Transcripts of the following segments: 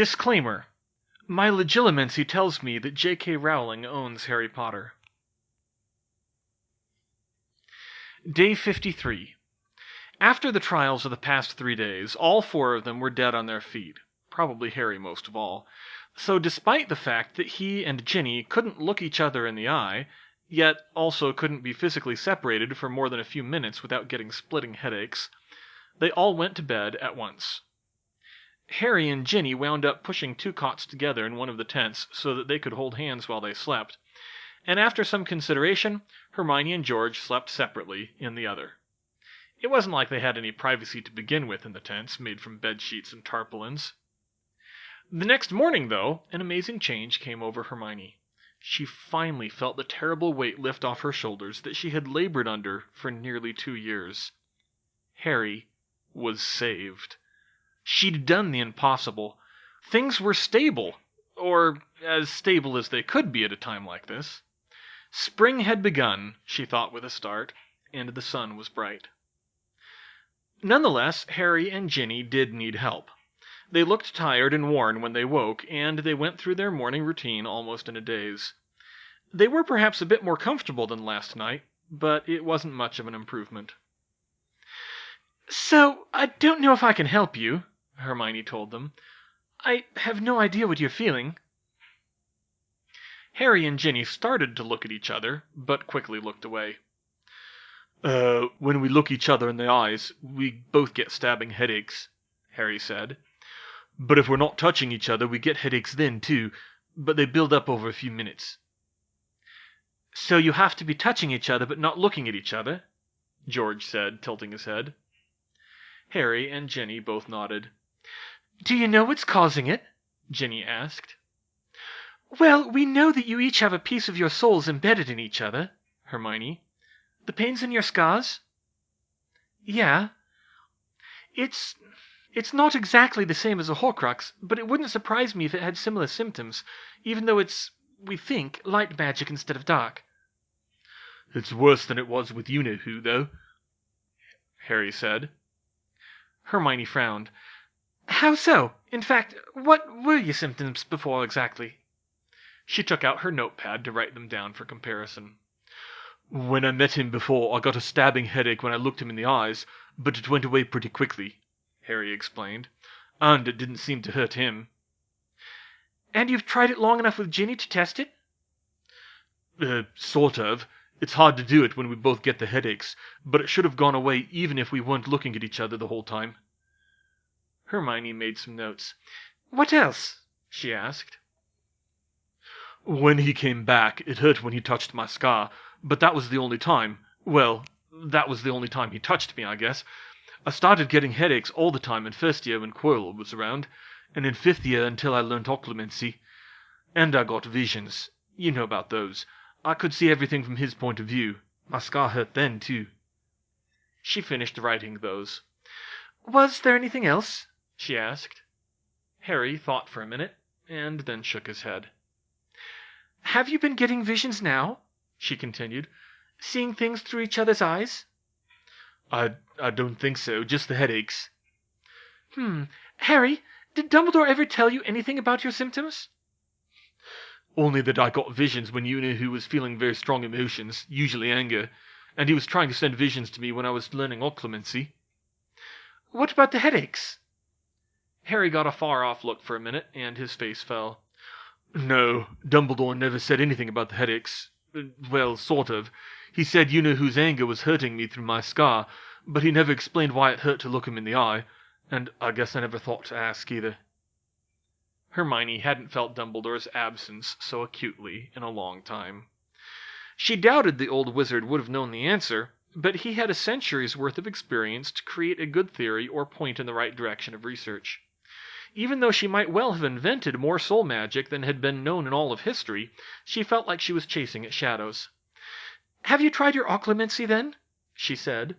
Disclaimer. My legilimency tells me that J.K. Rowling owns Harry Potter. Day 53. After the trials of the past 3 days, all 4 of them were dead on their feet. Probably Harry most of all. So despite the fact that he and Ginny couldn't look each other in the eye, yet also couldn't be physically separated for more than a few minutes without getting splitting headaches, they all went to bed at once. Harry and Ginny wound up pushing 2 cots together in one of the tents so that they could hold hands while they slept, and after some consideration, Hermione and George slept separately in the other. It wasn't like they had any privacy to begin with in the tents, made from bed sheets and tarpaulins. The next morning, though, an amazing change came over Hermione. She finally felt the terrible weight lift off her shoulders that she had labored under for nearly 2 years. Harry was saved. She'd done the impossible. Things were stable, or as stable as they could be at a time like this. Spring had begun, she thought with a start, and the sun was bright. Nonetheless, Harry and Ginny did need help. They looked tired and worn when they woke, and they went through their morning routine almost in a daze. They were perhaps a bit more comfortable than last night, but it wasn't much of an improvement. "So, I don't know if I can help you," Hermione told them. "I have no idea what you're feeling." Harry and Ginny started to look at each other, but quickly looked away. When we look each other in the eyes, we both get stabbing headaches," Harry said. "But if we're not touching each other, we get headaches then, too, but they build up over a few minutes." "So you have to be touching each other but not looking at each other?" George said, tilting his head. Harry and Ginny both nodded. "Do you know what's causing it?" Ginny asked. "Well, we know that you each have a piece of your souls embedded in each other, Hermione. The pains in your scars?" "Yeah. It's not exactly the same as a Horcrux, but it wouldn't surprise me if it had similar symptoms, even though it's, we think, light magic instead of dark." "It's worse than it was with you-know-who, though," Harry said. Hermione frowned. "How so? In fact, what were your symptoms before exactly?" She took out her notepad to write them down for comparison. "When I met him before, I got a stabbing headache when I looked him in the eyes, but it went away pretty quickly," Harry explained. "And it didn't seem to hurt him." "And you've tried it long enough with Ginny to test it?" Sort of. It's hard to do it when we both get the headaches, but it should have gone away even if we weren't looking at each other the whole time." Hermione made some notes. "What else?" she asked. "When he came back, it hurt when he touched my scar, but that was the only time. Well, that was the only time he touched me, I guess. I started getting headaches all the time in first year when Squirrel was around, and in 5th year until I learnt occlumency. And I got visions. You know about those. I could see everything from his point of view. My scar hurt then, too." She finished writing those. "Was there anything else?" she asked. Harry thought for a minute, and then shook his head. "Have you been getting visions now?" she continued. "Seeing things through each other's eyes?" I don't think so, just the headaches." Harry, did Dumbledore ever tell you anything about your symptoms?" "Only that I got visions when you-know-who was feeling very strong emotions, usually anger, and he was trying to send visions to me when I was learning occlumency." "What about the headaches?" Harry got a far-off look for a minute, and his face fell. "No, Dumbledore never said anything about the headaches. Well, sort of. He said you-know-who's anger was hurting me through my scar, but he never explained why it hurt to look him in the eye, and I guess I never thought to ask either." Hermione hadn't felt Dumbledore's absence so acutely in a long time. She doubted the old wizard would have known the answer, but he had a century's worth of experience to create a good theory or point in the right direction of research. Even though she might well have invented more soul magic than had been known in all of history, she felt like she was chasing at shadows. "Have you tried your occlumency, then?" she said.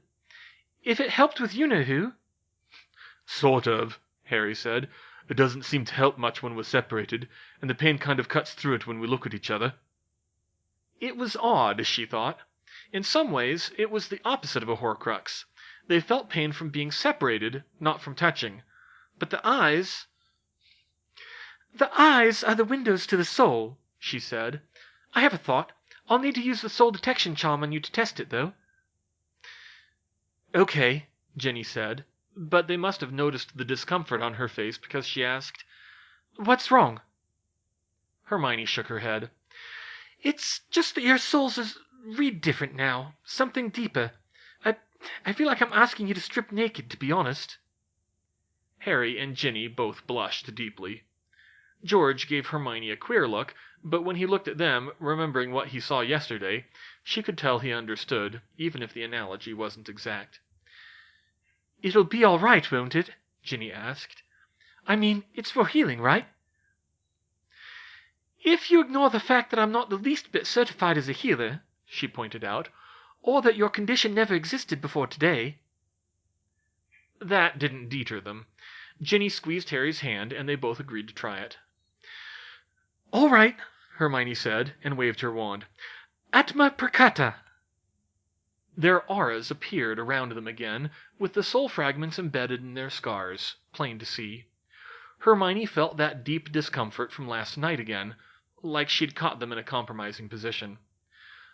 "If it helped with you-know-who—" "Sort of," Harry said. "It doesn't seem to help much when we're separated, and the pain kind of cuts through it when we look at each other." It was odd, she thought. In some ways, it was the opposite of a Horcrux. They felt pain from being separated, not from touching. But the eyes... The eyes are the windows to the soul, she said. I have a thought. I'll need to use the soul detection charm on you to test it, though. Okay, Ginny said, but they must have noticed the discomfort on her face because she asked, What's wrong? Hermione shook her head. It's just that your souls read different now, something deeper. I feel like I'm asking you to strip naked, to be honest. Harry and Ginny both blushed deeply. George gave Hermione a queer look, but when he looked at them, remembering what he saw yesterday, she could tell he understood, even if the analogy wasn't exact. It'll be all right, won't it? Ginny asked. I mean, it's for healing, right? If you ignore the fact that I'm not the least bit certified as a healer, she pointed out, or that your condition never existed before today. That didn't deter them. Ginny squeezed Harry's hand, and they both agreed to try it. All right, Hermione said, and waved her wand. Atma Prakata! Their auras appeared around them again, with the soul fragments embedded in their scars, plain to see. Hermione felt that deep discomfort from last night again, like she'd caught them in a compromising position.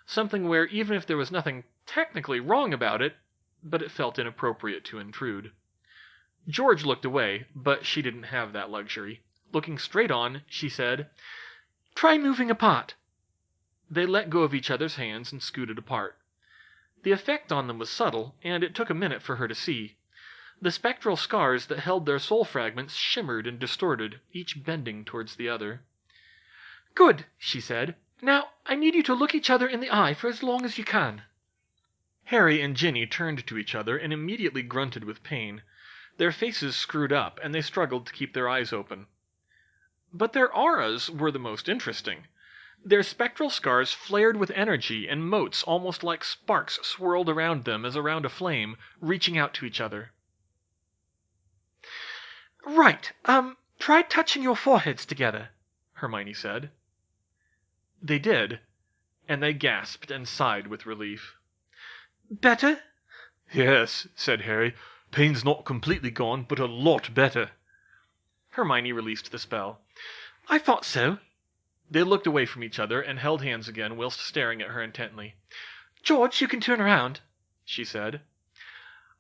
Something where even if there was nothing technically wrong about it, but it felt inappropriate to intrude. George looked away, but she didn't have that luxury. Looking straight on, she said, Try moving apart. They let go of each other's hands and scooted apart. The effect on them was subtle, and it took a minute for her to see. The spectral scars that held their soul fragments shimmered and distorted, each bending towards the other. Good, she said. Now, I need you to look each other in the eye for as long as you can. Harry and Ginny turned to each other and immediately grunted with pain. Their faces screwed up, and they struggled to keep their eyes open. But their auras were the most interesting. Their spectral scars flared with energy, and motes almost like sparks swirled around them as around a flame, reaching out to each other. Right, try touching your foreheads together, Hermione said. They did, and they gasped and sighed with relief. Better? Yes, said Harry. Pain's not completely gone, but a lot better. Hermione released the spell. I thought so. They looked away from each other and held hands again whilst staring at her intently. George, you can turn around, she said.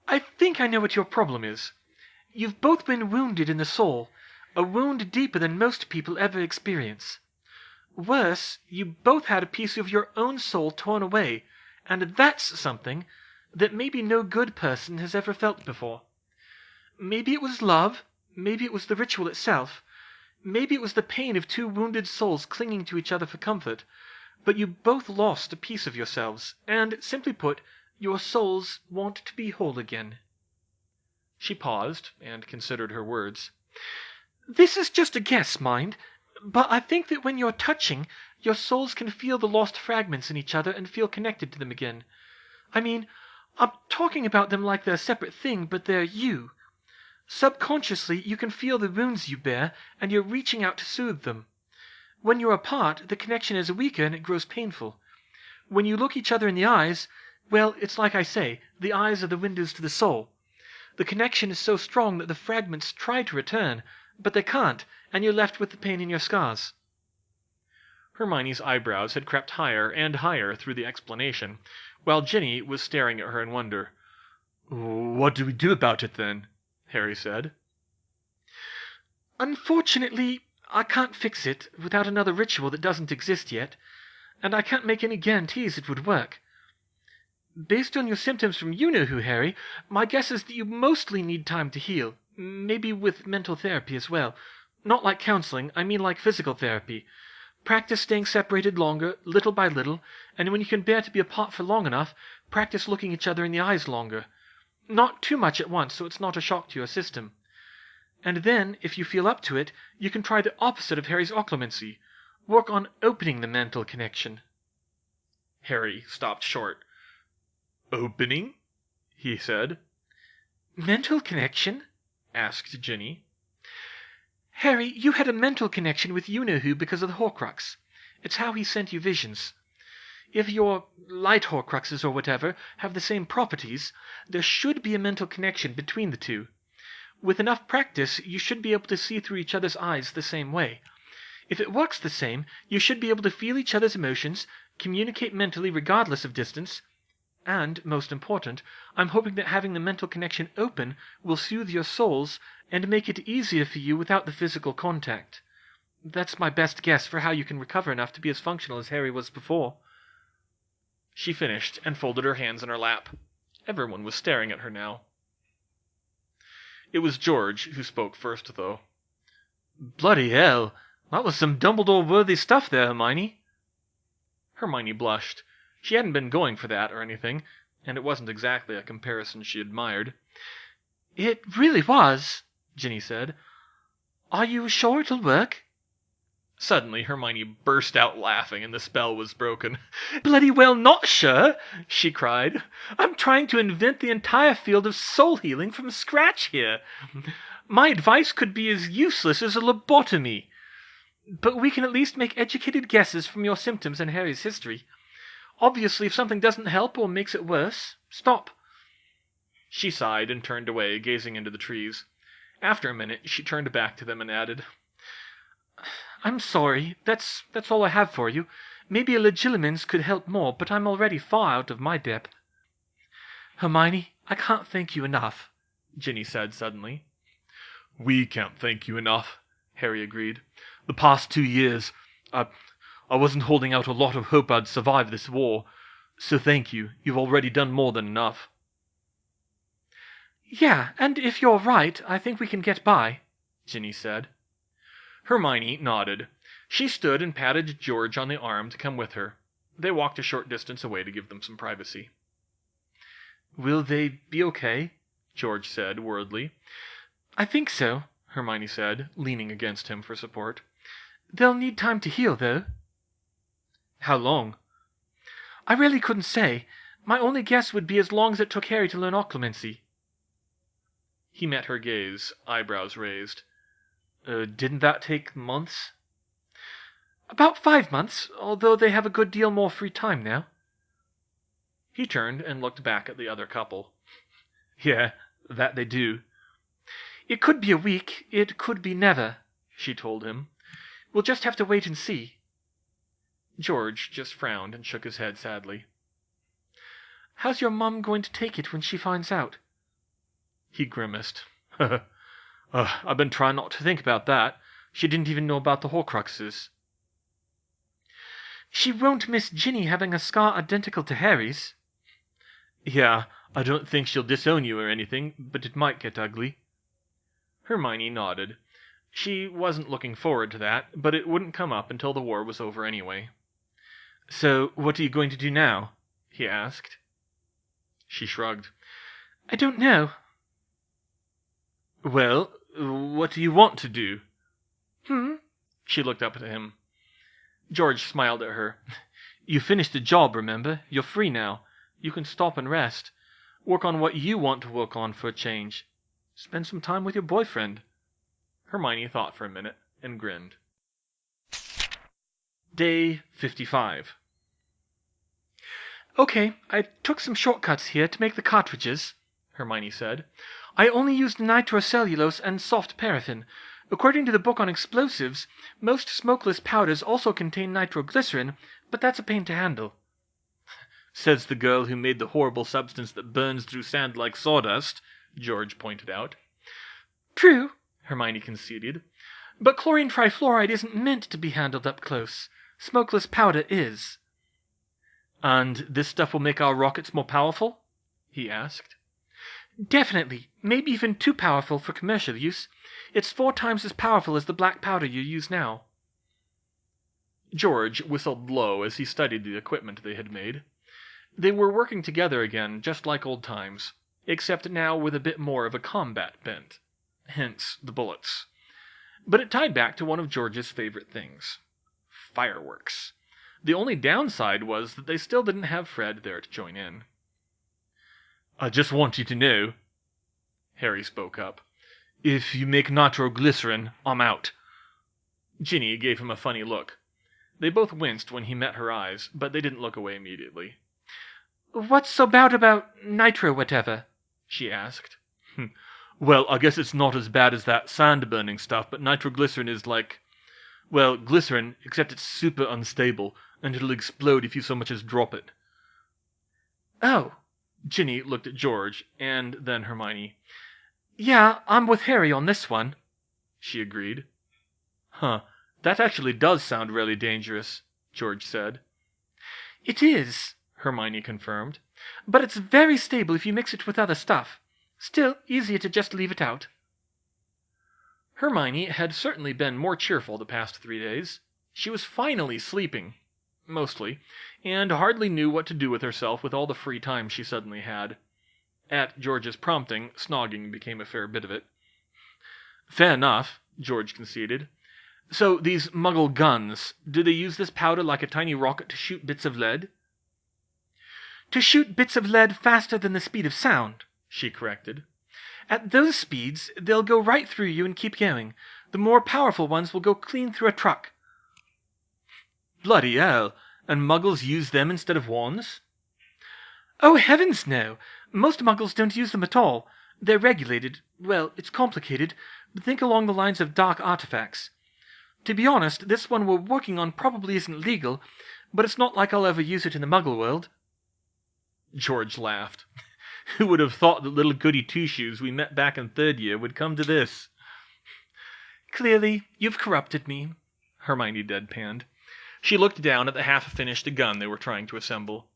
I think I know what your problem is. You've both been wounded in the soul, a wound deeper than most people ever experience. Worse, you both had a piece of your own soul torn away, and that's something that maybe no good person has ever felt before. Maybe it was love, maybe it was the ritual itself, maybe it was the pain of two wounded souls clinging to each other for comfort, but you both lost a piece of yourselves, and, simply put, your souls want to be whole again. She paused and considered her words. This is just a guess, mind, but I think that when you're touching, your souls can feel the lost fragments in each other and feel connected to them again. I mean, I'm talking about them like they're a separate thing, but they're you. Subconsciously, you can feel the wounds you bear, and you're reaching out to soothe them. When you're apart, the connection is weaker and it grows painful. When you look each other in the eyes, well, it's like I say, the eyes are the windows to the soul. The connection is so strong that the fragments try to return, but they can't, and you're left with the pain in your scars. Hermione's eyebrows had crept higher and higher through the explanation, while Ginny was staring at her in wonder. What do we do about it, then? Harry said. Unfortunately, I can't fix it without another ritual that doesn't exist yet, and I can't make any guarantees it would work. Based on your symptoms from you-know-who, Harry, my guess is that you mostly need time to heal, maybe with mental therapy as well. Not like counseling, I mean like physical therapy. Practice staying separated longer, little by little, and when you can bear to be apart for long enough, practice looking each other in the eyes longer. Not too much at once, so it's not a shock to your system. And then, if you feel up to it, you can try the opposite of Harry's occlumency. Work on opening the mental connection. Harry stopped short. Opening? He said. Mental connection? Asked Ginny. Harry, you had a mental connection with you-know-who because of the Horcrux. It's how he sent you visions. If your light Horcruxes or whatever have the same properties, there should be a mental connection between the two. With enough practice, you should be able to see through each other's eyes the same way. If it works the same, you should be able to feel each other's emotions, communicate mentally regardless of distance, and, most important, I'm hoping that having the mental connection open will soothe your souls and make it easier for you without the physical contact. That's my best guess for how you can recover enough to be as functional as Harry was before." She finished and folded her hands in her lap. Everyone was staring at her now. It was George who spoke first, though. "Bloody hell! That was some Dumbledore-worthy stuff there, Hermione." Hermione blushed. She hadn't been going for that or anything, and it wasn't exactly a comparison she admired. "It really was," Ginny said. "Are you sure it'll work?" Suddenly, Hermione burst out laughing, and the spell was broken. "Bloody well not sure!" she cried. "I'm trying to invent the entire field of soul healing from scratch here. My advice could be as useless as a lobotomy. But we can at least make educated guesses from your symptoms and Harry's history. Obviously, if something doesn't help or makes it worse, stop." She sighed and turned away, gazing into the trees. After a minute, she turned back to them and added, "I'm sorry. That's all I have for you. Maybe a legilimens could help more, but I'm already far out of my depth." "Hermione, I can't thank you enough," Ginny said suddenly. "We can't thank you enough," Harry agreed. "The past 2 years, I wasn't holding out a lot of hope I'd survive this war. So thank you. You've already done more than enough." "Yeah, and if you're right, I think we can get by," Ginny said. Hermione nodded. She stood and patted George on the arm to come with her. They walked a short distance away to give them some privacy. "Will they be okay?" George said worriedly. "I think so," Hermione said, leaning against him for support. "They'll need time to heal, though." "How long?" "I really couldn't say. My only guess would be as long as it took Harry to learn occlumency." He met her gaze, eyebrows raised. Didn't that take months?" "About 5 months, although they have a good deal more free time now." He turned and looked back at the other couple. "Yeah, that they do." "It could be a week, it could be never," she told him. "We'll just have to wait and see." George just frowned and shook his head sadly. "How's your mum going to take it when she finds out?" He grimaced. I've been trying not to think about that. She didn't even know about the Horcruxes." "She won't miss Ginny having a scar identical to Harry's." "Yeah, I don't think she'll disown you or anything, but it might get ugly." Hermione nodded. She wasn't looking forward to that, but it wouldn't come up until the war was over anyway. "So, what are you going to do now?" he asked. She shrugged. "I don't know." "Well, what do you want to do?" She looked up at him. George smiled at her. "You finished the job, remember? You're free now. You can stop and rest. Work on what you want to work on for a change. Spend some time with your boyfriend." Hermione thought for a minute and grinned. Day 55. "Okay, I took some shortcuts here to make the cartridges," Hermione said. "I only used nitrocellulose and soft paraffin. According to the book on explosives, most smokeless powders also contain nitroglycerin, but that's a pain to handle." "Says the girl who made the horrible substance that burns through sand like sawdust," George pointed out. "True," Hermione conceded. "But chlorine trifluoride isn't meant to be handled up close. Smokeless powder is." "And this stuff will make our rockets more powerful?" he asked. "Definitely. Maybe even too powerful for commercial use. It's 4 times as powerful as the black powder you use now." George whistled low as he studied the equipment they had made. They were working together again, just like old times, except now with a bit more of a combat bent. Hence the bullets. But it tied back to one of George's favorite things: fireworks. The only downside was that they still didn't have Fred there to join in. "I just want you to know," Harry spoke up, "if you make nitroglycerin, I'm out." Ginny gave him a funny look. They both winced when he met her eyes, but they didn't look away immediately. "What's so bad about nitro whatever?" she asked. Well, I guess it's not as bad as that sand-burning stuff, but nitroglycerin is like, well, glycerin, except it's super unstable, and it'll explode if you so much as drop it. Oh. Ginny looked at George, and then Hermione. Yeah, I'm with Harry on this one, she agreed. Huh, that actually does sound really dangerous, George said. It is, Hermione confirmed, but it's very stable if you mix it with other stuff. Still, easier to just leave it out. Hermione had certainly been more cheerful the past 3 days. She was finally sleeping, mostly, and hardly knew what to do with herself with all the free time she suddenly had. At George's prompting, snogging became a fair bit of it. Fair enough, George conceded. So these Muggle guns, do they use this powder like a tiny rocket to shoot bits of lead? To shoot bits of lead faster than the speed of sound, she corrected. At those speeds, they'll go right through you and keep going. The more powerful ones will go clean through a truck. Bloody hell! And Muggles use them instead of wands? Oh, heavens, no! Most Muggles don't use them at all. They're regulated. Well, it's complicated, but think along the lines of dark artifacts. To be honest, this one we're working on probably isn't legal, but it's not like I'll ever use it in the Muggle world. George laughed. Who would have thought that little goody two-shoes we met back in 3rd year would come to this? Clearly, you've corrupted me, Hermione deadpanned. She looked down at the half-finished gun they were trying to assemble.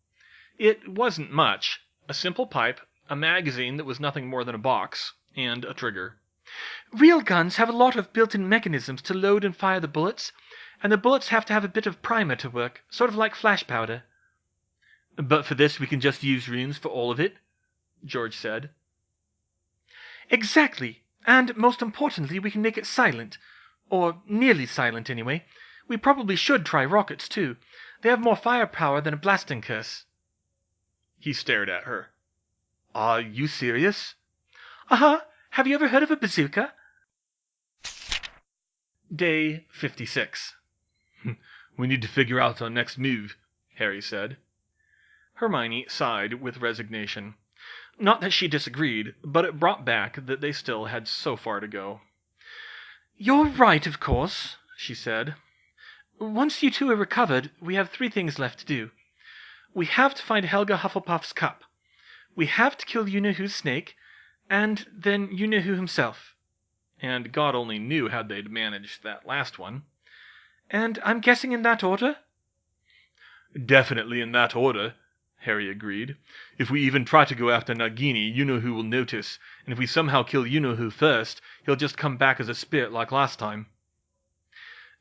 It wasn't much. A simple pipe, a magazine that was nothing more than a box, and a trigger. Real guns have a lot of built-in mechanisms to load and fire the bullets, and the bullets have to have a bit of primer to work, sort of like flash powder. But for this we can just use runes for all of it? George said. Exactly, and most importantly we can make it silent. Or nearly silent, anyway. We probably should try rockets, too. They have more firepower than a blasting curse. He stared at her. Are you serious? Uh-huh. Have you ever heard of a bazooka? Day 56. We need to figure out our next move, Harry said. Hermione sighed with resignation. Not that she disagreed, but it brought back that they still had so far to go. You're right, of course, she said. Once you two are recovered, we have 3 things left to do. We have to find Helga Hufflepuff's cup. We have to kill you-know-who's snake, and then you-know-who himself. And God only knew how they'd managed that last one. And I'm guessing in that order? Definitely in that order, Harry agreed. If we even try to go after Nagini, you-know-who will notice, and if we somehow kill you-know-who first, he'll just come back as a spirit like last time.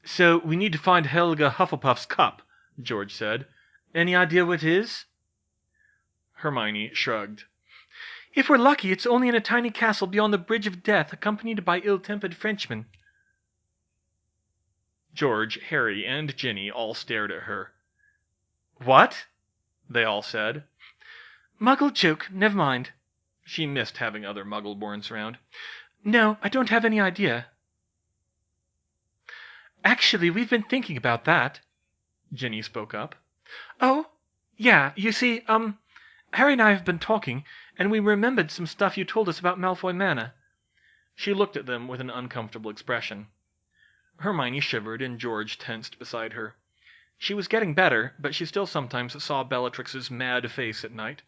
So we need to find Helga Hufflepuff's cup, George said. Any idea what it is? Hermione shrugged. If we're lucky, it's only in a tiny castle beyond the Bridge of Death, accompanied by ill-tempered Frenchmen. George, Harry, and Ginny all stared at her. What? They all said. Muggle joke, never mind. She missed having other Muggle-borns around. No, I don't have any idea. Actually, we've been thinking about that. Ginny spoke up. Oh, yeah, you see, Harry and I have been talking, and we remembered some stuff you told us about Malfoy Manor. She looked at them with an uncomfortable expression. Hermione shivered, and George tensed beside her. She was getting better, but she still sometimes saw Bellatrix's mad face at night.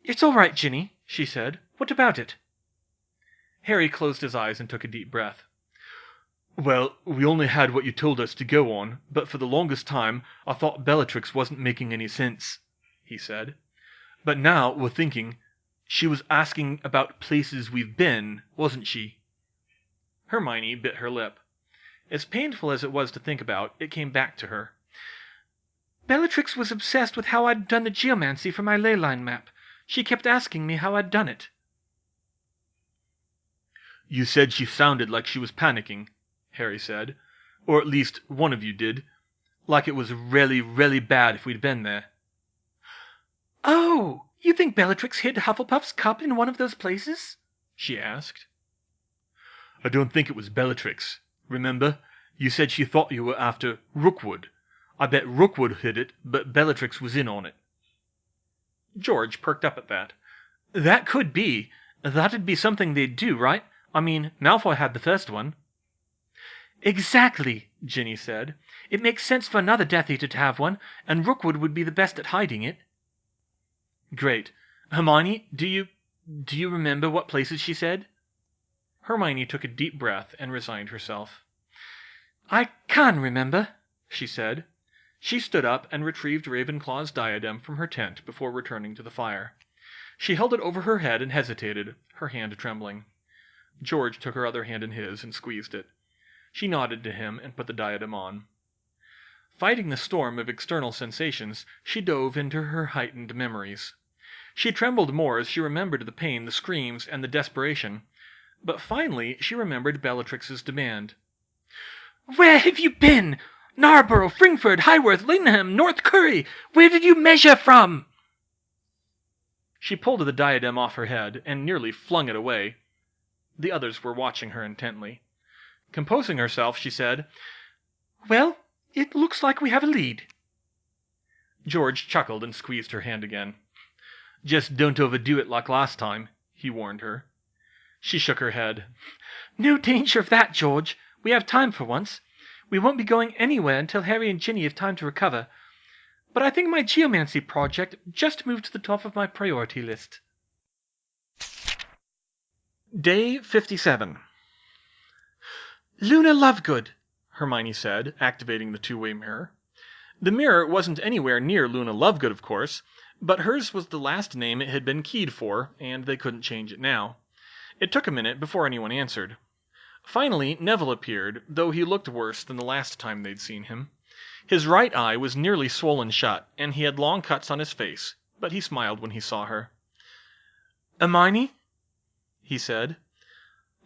It's all right, Ginny, she said. What about it? Harry closed his eyes and took a deep breath. Well, we only had what you told us to go on, but for the longest time I thought Bellatrix wasn't making any sense, he said. But now we're thinking, she was asking about places we've been, wasn't she? Hermione bit her lip. As painful as it was to think about, it came back to her. Bellatrix was obsessed with how I'd done the geomancy for my ley line map. She kept asking me how I'd done it. You said she sounded like she was panicking, Harry said. Or at least one of you did. Like it was really, really bad if we'd been there. Oh, you think Bellatrix hid Hufflepuff's cup in one of those places? She asked. I don't think it was Bellatrix. Remember, you said she thought you were after Rookwood. I bet Rookwood hid it, but Bellatrix was in on it. George perked up at that. That could be, That'd be something they'd do, right? I mean, Malfoy had the first one. Exactly, Ginny said. It makes sense for another Death Eater to have one, and Rookwood would be the best at hiding it. Great. Hermione, do you remember what places she said? Hermione took a deep breath and resigned herself. I can remember, she said. She stood up and retrieved Ravenclaw's diadem from her tent before returning to the fire. She held it over her head and hesitated, her hand trembling. George took her other hand in his and squeezed it. She nodded to him and put the diadem on. Fighting the storm of external sensations, she dove into her heightened memories. She trembled more as she remembered the pain, the screams, and the desperation. But finally she remembered Bellatrix's demand. "Where have you been? Narborough, Fringford, Highworth, Lingham, North Curry! Where did you measure from?" She pulled the diadem off her head and nearly flung it away. The others were watching her intently. Composing herself, she said, "Well, it looks like we have a lead." George chuckled and squeezed her hand again. "Just don't overdo it like last time," he warned her. She shook her head. "No danger of that, George. We have time for once. We won't be going anywhere until Harry and Ginny have time to recover. But I think my geomancy project just moved to the top of my priority list." Day 57. "Luna Lovegood," Hermione said, activating the two-way mirror. The mirror wasn't anywhere near Luna Lovegood, of course, but hers was the last name it had been keyed for, and they couldn't change it now. It took a minute before anyone answered. Finally, Neville appeared, though he looked worse than the last time they'd seen him. His right eye was nearly swollen shut, and he had long cuts on his face, but he smiled when he saw her. "Hermione," he said,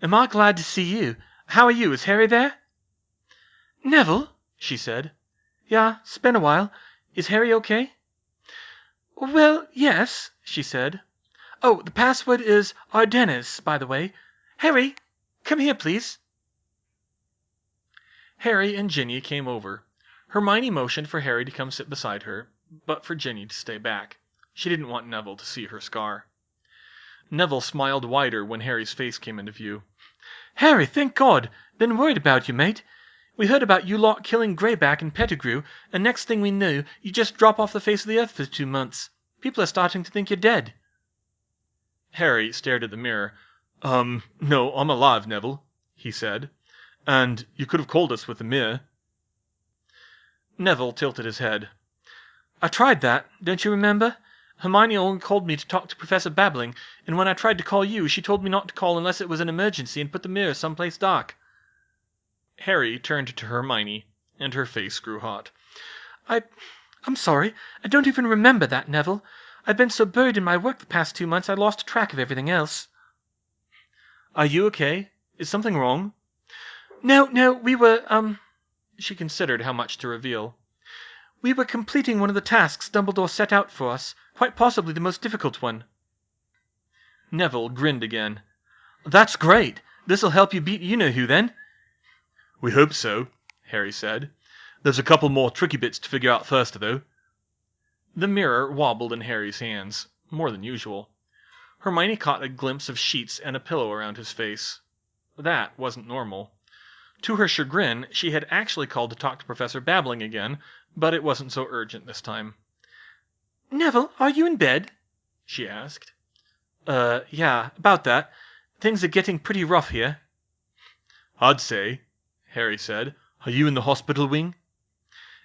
"am I glad to see you. How are you? Is Harry there?" "Neville," she said. "Yeah, it's been a while. Is Harry okay?" "Well, yes," she said. "Oh, the password is Ardennes, by the way. Harry, come here, please." Harry and Ginny came over. Hermione motioned for Harry to come sit beside her, but for Ginny to stay back. She didn't want Neville to see her scar. Neville smiled wider when Harry's face came into view. "Harry, thank God! Been worried about you, mate. We heard about you lot killing Greyback and Pettigrew, and next thing we knew, you just drop off the face of the earth for 2 months. People are starting to think you're dead." Harry stared at the mirror. No, I'm alive, Neville," he said. "And you could have called us with the mirror." Neville tilted his head. "I tried that, don't you remember? Hermione only called me to talk to Professor Babbling, and when I tried to call you, she told me not to call unless it was an emergency and put the mirror someplace dark." Harry turned to Hermione, and her face grew hot. I'm sorry. I don't even remember that, Neville. I've been so buried in my work the past 2 months I lost track of everything else." "Are you okay? Is something wrong?" No, we were, She considered how much to reveal. "We were completing one of the tasks Dumbledore set out for us, quite possibly the most difficult one." Neville grinned again. "That's great. This'll help you beat you-know-who, then." "We hope so," Harry said. "There's a couple more tricky bits to figure out first, though." The mirror wobbled in Harry's hands, more than usual. Hermione caught a glimpse of sheets and a pillow around his face. That wasn't normal. To her chagrin, she had actually called to talk to Professor Babbling again, but it wasn't so urgent this time. "Neville, are you in bed?" she asked. Yeah, about that. Things are getting pretty rough here." "I'd say," Harry said. "Are you in the hospital wing?"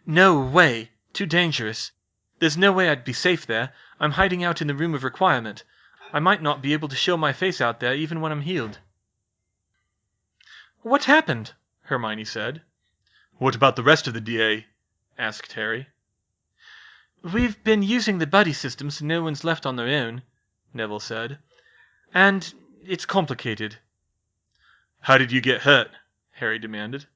"No way. Too dangerous. There's no way I'd be safe there. I'm hiding out in the room of requirement. I might not be able to show my face out there even when I'm healed." "What happened?" Hermione said. "What about the rest of the DA?" asked Harry. "We've been using the buddy system so no one's left on their own," Neville said. "And it's complicated." "How did you get hurt?" Harry demanded.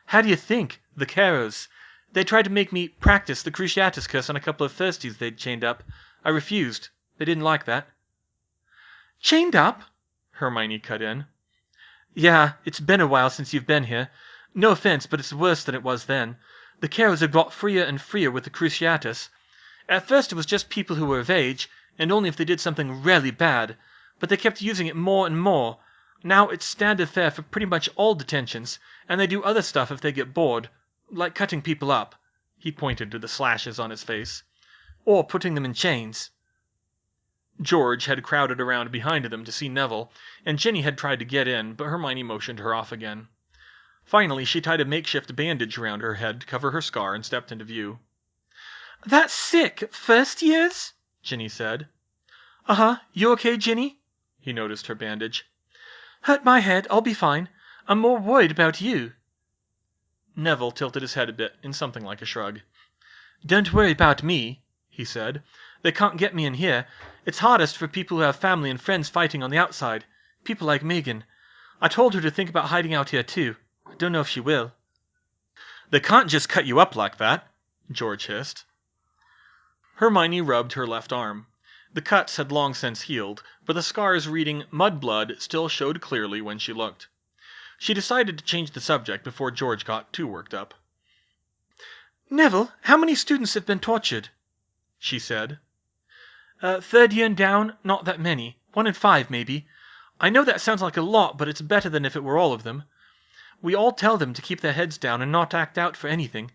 "How do you think? The Carrows. They tried to make me practice the Cruciatus Curse on a couple of thirsties they'd chained up. I refused. They didn't like that." "Chained up?" Hermione cut in. "Yeah, it's been a while since you've been here. No offense, but it's worse than it was then. The Carrows have got freer and freer with the Cruciatus. At first it was just people who were of age, and only if they did something really bad. but they kept using it more and more. Now it's standard fare for pretty much all detentions, and they do other stuff if they get bored, like cutting people up." He pointed to the slashes on his face. "Or putting them in chains." George had crowded around behind them to see Neville, and Ginny had tried to get in, but Hermione motioned her off again. Finally, she tied a makeshift bandage around her head to cover her scar and stepped into view. "That's sick. First years?" Ginny said. "Uh-huh. You okay, Ginny?" He noticed her bandage. "Hurt my head. I'll be fine. I'm more worried about you." Neville tilted his head a bit in something like a shrug. "Don't worry about me," he said. "They can't get me in here. It's hardest for people who have family and friends fighting on the outside. People like Megan. I told her to think about hiding out here too. I don't know if she will." "They can't just cut you up like that," George hissed. Hermione rubbed her left arm. The cuts had long since healed, but the scars reading "Mudblood" still showed clearly when she looked. She decided to change the subject before George got too worked up. "Neville, how many students have been tortured?" she said. Third year and down, not that many. 1 in 5, maybe. I know that sounds like a lot, but it's better than if it were all of them. We all tell them to keep their heads down and not act out for anything.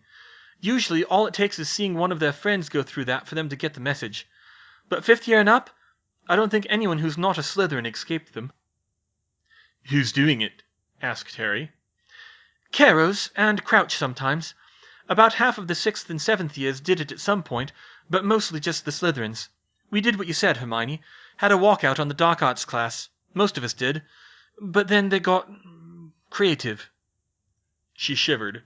Usually, all it takes is seeing one of their friends go through that for them to get the message. But 5th year and up, I don't think anyone who's not a Slytherin escaped them." "Who's doing it?" asked Harry. "Carrows, and Crouch sometimes. About half of the 6th and 7th years did it at some point, but mostly just the Slytherins. We did what you said, Hermione. Had a walkout on the Dark Arts class. Most of us did. But then they got creative." She shivered.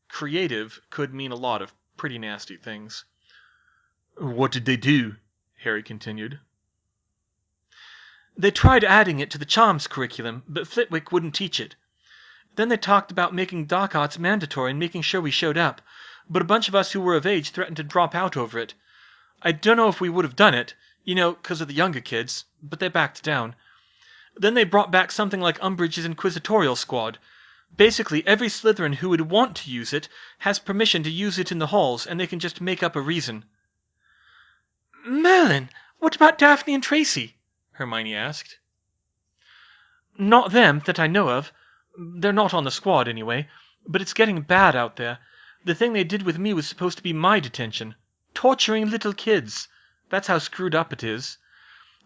Creative could mean a lot of pretty nasty things. "What did they do?" Harry continued. "They tried adding it to the Charms curriculum, but Flitwick wouldn't teach it. Then they talked about making Dark Arts mandatory and making sure we showed up, but a bunch of us who were of age threatened to drop out over it. I don't know if we would have done it, 'cause of the younger kids, but they backed down. Then they brought back something like Umbridge's Inquisitorial Squad. Basically, every Slytherin who would want to use it has permission to use it in the halls, and they can just make up a reason." "Merlin, what about Daphne and Tracy?" Hermione asked. "Not them, that I know of. They're not on the squad, anyway. But it's getting bad out there. The thing they did with me was supposed to be my detention. Torturing little kids. That's how screwed up it is.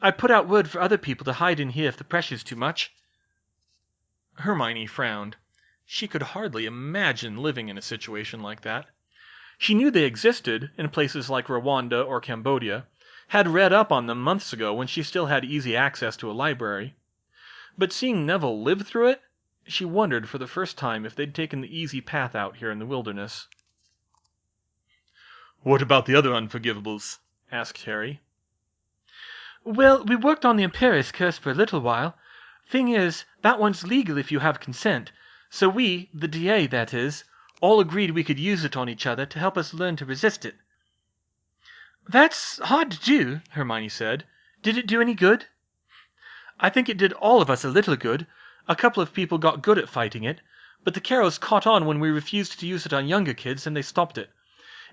I put out word for other people to hide in here if the pressure's too much." Hermione frowned. She could hardly imagine living in a situation like that. She knew they existed in places like Rwanda or Cambodia, had read up on them months ago when she still had easy access to a library. But seeing Neville live through it, she wondered for the first time if they'd taken the easy path out here in the wilderness. "What about the other unforgivables?" asked Harry. "Well, we worked on the Imperious Curse for a little while. Thing is, that one's legal if you have consent, so we, the DA that is, all agreed we could use it on each other to help us learn to resist it." "That's hard to do," Hermione said. "Did it do any good?" "I think it did all of us a little good. A couple of people got good at fighting it, but the Carrows caught on when we refused to use it on younger kids, and they stopped it.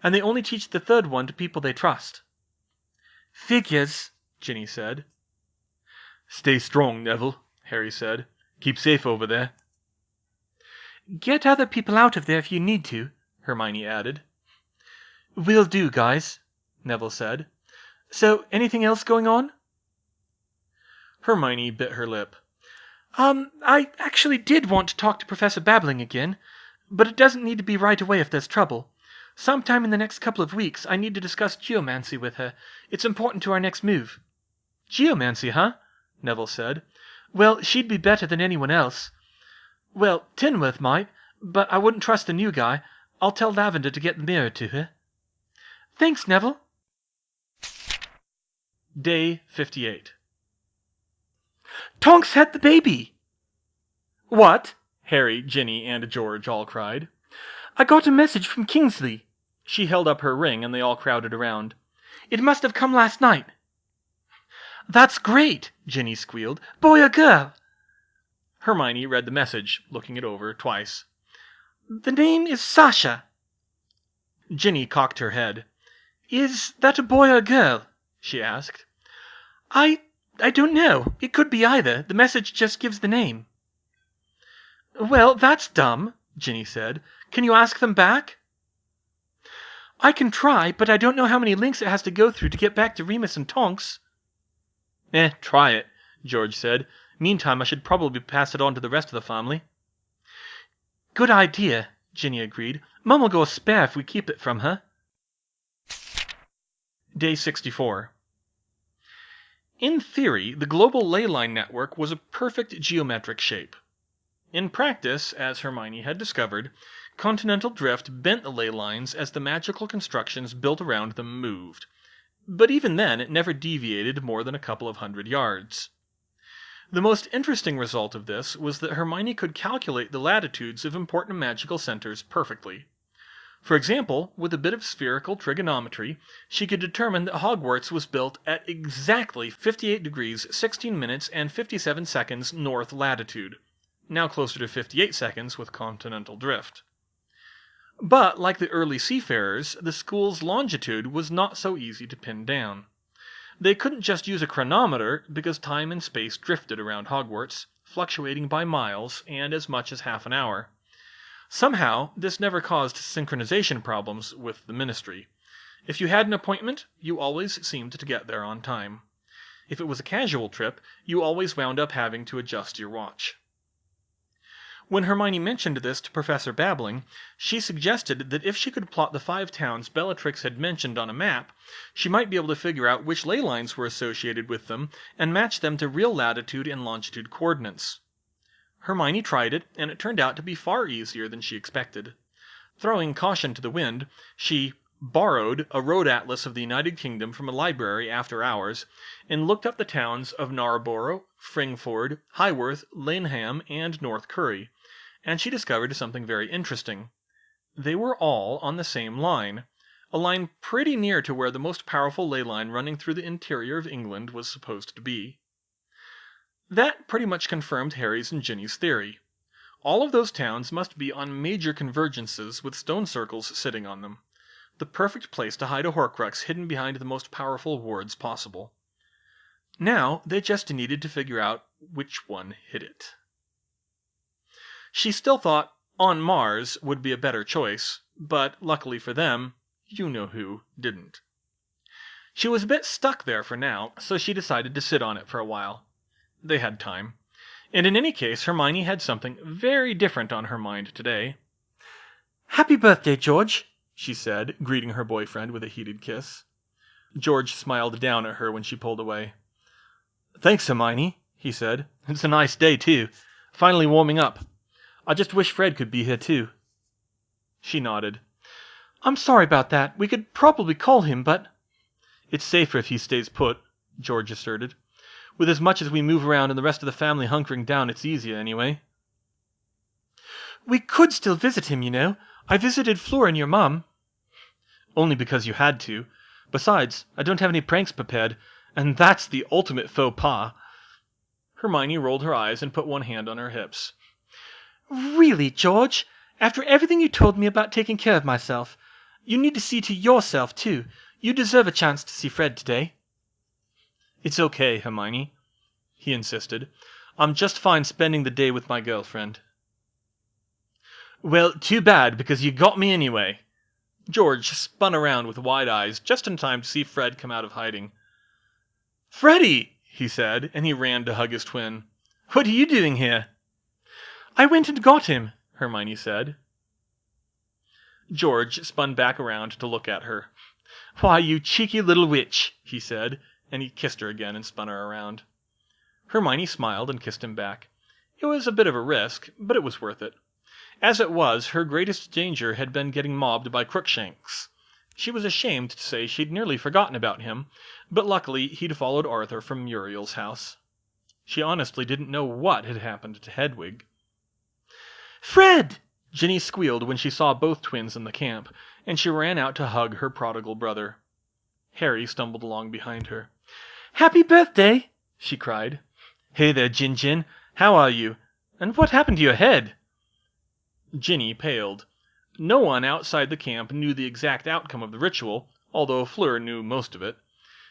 And they only teach the third one to people they trust." "Figures," Ginny said. "Stay strong, Neville," Harry said. "Keep safe over there." "Get other people out of there if you need to," Hermione added. "Will do, guys," Neville said. "So, anything else going on?" Hermione bit her lip. I actually did want to talk to Professor Babbling again, but it doesn't need to be right away if there's trouble. Sometime in the next couple of weeks I need to discuss geomancy with her. It's important to our next move." "Geomancy, huh?" Neville said. "Well, she'd be better than anyone else. Well, Tinworth might, but I wouldn't trust the new guy. I'll tell Lavender to get the mirror to her." "Thanks, Neville." Day 58. "Tonks had the baby!" "What?" Harry, Ginny, and George all cried. "I got a message from Kingsley." She held up her ring, and they all crowded around. "It must have come last night." "That's great!" Ginny squealed. "Boy or girl?" Hermione read the message, looking it over twice. "The name is Sasha." Ginny cocked her head. "Is that a boy or girl?" she asked. I don't know. It could be either. The message just gives the name. Well, that's dumb, Ginny said. Can you ask them back? I can try, but I don't know how many links it has to go through to get back to Remus and Tonks. Try it, George said. Meantime, I should probably pass it on to the rest of the family. Good idea, Ginny agreed. Mum will go spare if we keep it from her. Day 64. In theory, the global ley line network was a perfect geometric shape. In practice, as Hermione had discovered, continental drift bent the ley lines as the magical constructions built around them moved. But even then, it never deviated more than a couple of 100 yards. The most interesting result of this was that Hermione could calculate the latitudes of important magical centers perfectly. For example, with a bit of spherical trigonometry, she could determine that Hogwarts was built at exactly 58 degrees 16 minutes and 57 seconds north latitude, now closer to 58 seconds with continental drift. But, like the early seafarers, the school's longitude was not so easy to pin down. They couldn't just use a chronometer because time and space drifted around Hogwarts, fluctuating by miles and as much as half an hour. Somehow, this never caused synchronization problems with the Ministry. If you had an appointment, you always seemed to get there on time. If it was a casual trip, you always wound up having to adjust your watch. When Hermione mentioned this to Professor Babbling, she suggested that if she could plot the 5 towns Bellatrix had mentioned on a map, she might be able to figure out which ley lines were associated with them and match them to real latitude and longitude coordinates. Hermione tried it, and it turned out to be far easier than she expected. Throwing caution to the wind, she borrowed a road atlas of the United Kingdom from a library after hours, and looked up the towns of Narborough, Fringford, Highworth, Laneham, and North Curry, and she discovered something very interesting. They were all on the same line, a line pretty near to where the most powerful ley line running through the interior of England was supposed to be. That pretty much confirmed Harry's and Ginny's theory. All of those towns must be on major convergences with stone circles sitting on them. The perfect place to hide a Horcrux hidden behind the most powerful wards possible. Now they just needed to figure out which one hid it. She still thought on Mars would be a better choice, but luckily for them, you-know-who didn't. She was a bit stuck there for now, so she decided to sit on it for a while. They had time. And in any case, Hermione had something very different on her mind today. Happy birthday, George, she said, greeting her boyfriend with a heated kiss. George smiled down at her when she pulled away. Thanks, Hermione, he said. It's a nice day, too. Finally warming up. I just wish Fred could be here, too. She nodded. I'm sorry about that. We could probably call him, but... It's safer if he stays put, George asserted. With as much as we move around and the rest of the family hunkering down, it's easier anyway. We could still visit him, you know. I visited Flora and your mum. Only because you had to. Besides, I don't have any pranks prepared, and that's the ultimate faux pas. Hermione rolled her eyes and put one hand on her hips. Really, George? After everything you told me about taking care of myself, you need to see to yourself, too. You deserve a chance to see Fred today. It's okay, Hermione, he insisted. I'm just fine spending the day with my girlfriend. Well, too bad, because you got me anyway. George spun around with wide eyes just in time to see Fred come out of hiding. Freddie, he said, and he ran to hug his twin. What are you doing here? I went and got him, Hermione said. George spun back around to look at her. Why, you cheeky little witch, he said, and he kissed her again and spun her around. Hermione smiled and kissed him back. It was a bit of a risk, but it was worth it. As it was, her greatest danger had been getting mobbed by Crookshanks. She was ashamed to say she'd nearly forgotten about him, but luckily he'd followed Arthur from Muriel's house. She honestly didn't know what had happened to Hedwig. Fred! Ginny squealed when she saw both twins in the camp, and she ran out to hug her prodigal brother. Harry stumbled along behind her. Happy birthday! She cried. Hey there, Gin-Gin. How are you? And what happened to your head? Ginny paled. No one outside the camp knew the exact outcome of the ritual, although Fleur knew most of it.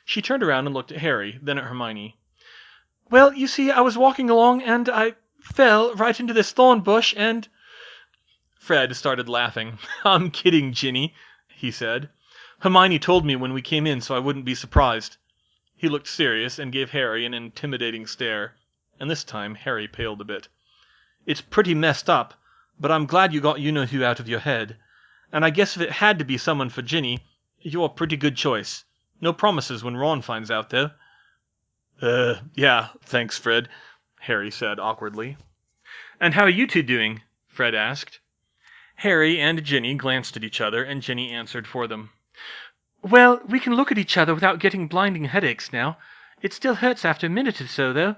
She turned around and looked at Harry, then at Hermione. Well, you see, I was walking along and I fell right into this thorn bush and... Fred started laughing. I'm kidding, Ginny, he said. Hermione told me when we came in so I wouldn't be surprised. He looked serious and gave Harry an intimidating stare, and this time Harry paled a bit. It's pretty messed up, but I'm glad you got you-know-who out of your head. And I guess if it had to be someone for Ginny, you're a pretty good choice. No promises when Ron finds out, though. Yeah, thanks, Fred, Harry said awkwardly. And how are you two doing? Fred asked. Harry and Ginny glanced at each other, and Ginny answered for them. Well, we can look at each other without getting blinding headaches now. It still hurts after a minute or so, though.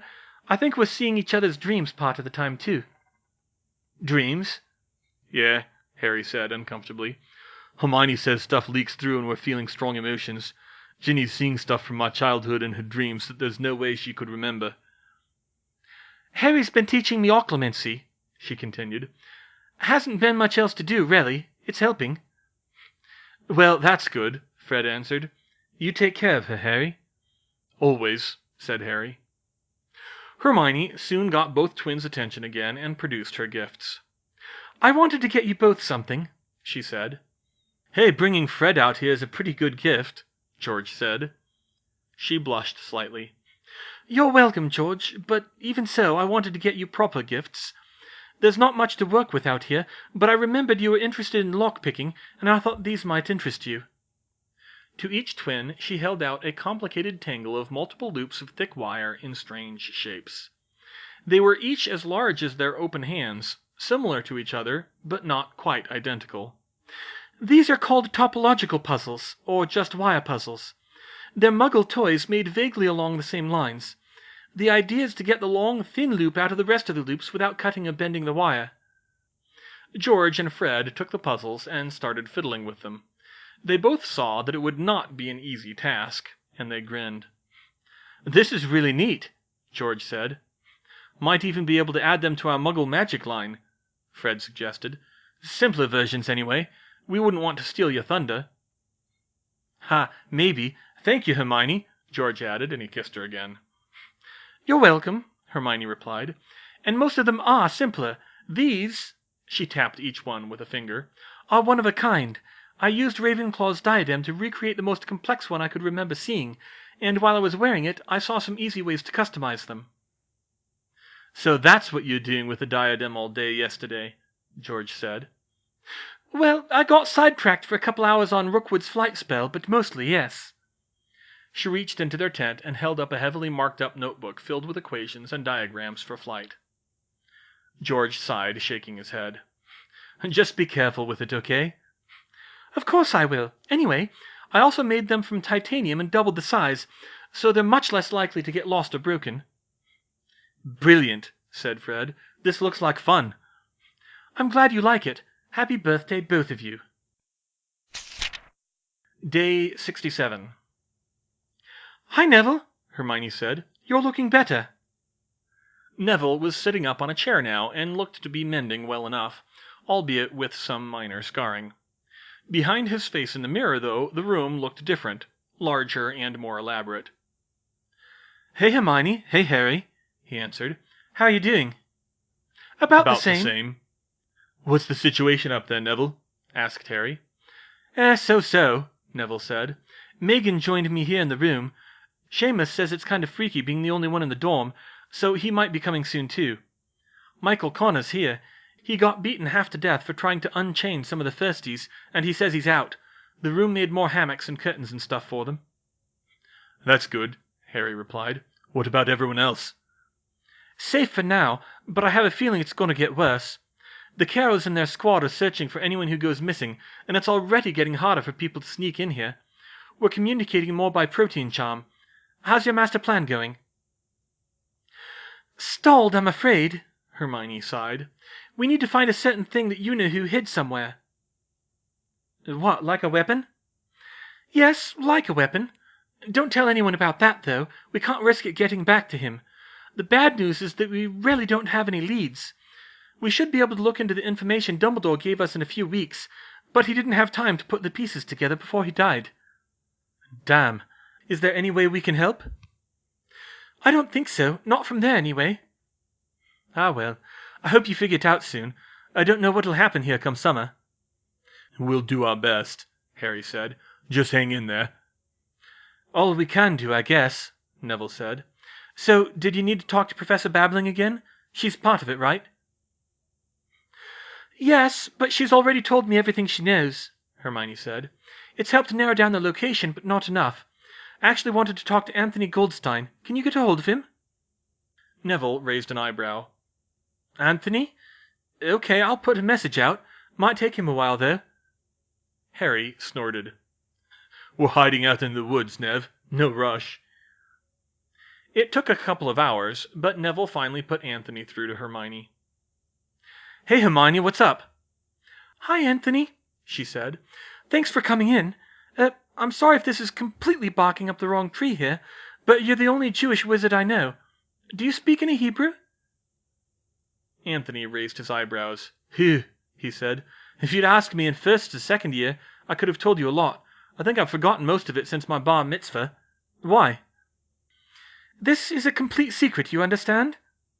I think we're seeing each other's dreams part of the time, too. Dreams? Yeah, Harry said uncomfortably. Hermione says stuff leaks through and we're feeling strong emotions. Ginny's seeing stuff from my childhood in her dreams that there's no way she could remember. Harry's been teaching me occlumency, she continued. Hasn't been much else to do, really. It's helping. Well, that's good, Fred answered. You take care of her, Harry. Always, said Harry. Hermione soon got both twins' attention again and produced her gifts. I wanted to get you both something, she said. Hey, bringing Fred out here is a pretty good gift, George said. She blushed slightly. You're welcome, George, but even so, I wanted to get you proper gifts. There's not much to work with out here, but I remembered you were interested in lock-picking, and I thought these might interest you. To each twin she held out a complicated tangle of multiple loops of thick wire in strange shapes. They were each as large as their open hands, similar to each other, but not quite identical. These are called topological puzzles, or just wire puzzles. They're Muggle toys made vaguely along the same lines. The idea is to get the long, thin loop out of the rest of the loops without cutting or bending the wire. George and Fred took the puzzles and started fiddling with them. They both saw that it would not be an easy task, and they grinned. This is really neat, George said. Might even be able to add them to our Muggle magic line, Fred suggested. Simpler versions, anyway. We wouldn't want to steal your thunder. Ha, maybe. Thank you, Hermione, George added, and he kissed her again. You're welcome, Hermione replied. And most of them are simpler. These, she tapped each one with a finger, are one of a kind. I used Ravenclaw's diadem to recreate the most complex one I could remember seeing, and while I was wearing it, I saw some easy ways to customize them. So that's what you're doing with the diadem all day yesterday, George said. Well, I got sidetracked for a couple hours on Rookwood's flight spell, but mostly, yes. She reached into their tent and held up a heavily marked-up notebook filled with equations and diagrams for flight. George sighed, shaking his head. Just be careful with it, okay? Of course I will. Anyway, I also made them from titanium and doubled the size, so they're much less likely to get lost or broken. Brilliant, said Fred. This looks like fun. I'm glad you like it. Happy birthday, both of you. Day 67. Hi, Neville, Hermione said. You're looking better. Neville was sitting up on a chair now and looked to be mending well enough, albeit with some minor scarring. Behind his face in the mirror, though, the room looked different, larger and more elaborate. Hey, Hermione. Hey, Harry, he answered. How are you doing? About the same. What's the situation up there, Neville? Asked Harry. So-so, Neville said. Megan joined me here in the room. Seamus says it's kind of freaky being the only one in the dorm, so he might be coming soon too. Michael Connor's here. He got beaten half to death for trying to unchain some of the thirsties, and he says he's out. The room made more hammocks and curtains and stuff for them. That's good, Harry replied. What about everyone else? Safe for now, but I have a feeling it's going to get worse. The Carrows and their squad are searching for anyone who goes missing, and it's already getting harder for people to sneak in here. We're communicating more by protein charm. How's your master plan going? Stalled, I'm afraid, Hermione sighed. We need to find a certain thing that you-know-who hid somewhere. What, like a weapon? Yes, like a weapon. Don't tell anyone about that, though. We can't risk it getting back to him. The bad news is that we really don't have any leads. We should be able to look into the information Dumbledore gave us in a few weeks, but he didn't have time to put the pieces together before he died. Damn. Is there any way we can help? I don't think so. Not from there, anyway. Ah, well. I hope you figure it out soon. I don't know what'll happen here come summer. We'll do our best, Harry said. Just hang in there. All we can do, I guess, Neville said. So, did you need to talk to Professor Babbling again? She's part of it, right? Yes, but she's already told me everything she knows, Hermione said. It's helped narrow down the location, but not enough. I actually wanted to talk to Anthony Goldstein. Can you get a hold of him? Neville raised an eyebrow. Anthony? Okay, I'll put a message out. Might take him a while, though. Harry snorted. We're hiding out in the woods, Nev. No rush. It took a couple of hours, but Neville finally put Anthony through to Hermione. Hey, Hermione, what's up? Hi, Anthony, she said. Thanks for coming in. I'm sorry if this is completely barking up the wrong tree here, but you're the only Jewish wizard I know. Do you speak any Hebrew? Anthony raised his eyebrows. Phew, he said. If you'd asked me in first or second year, I could have told you a lot. I think I've forgotten most of it since my bar mitzvah. Why? This is a complete secret, you understand?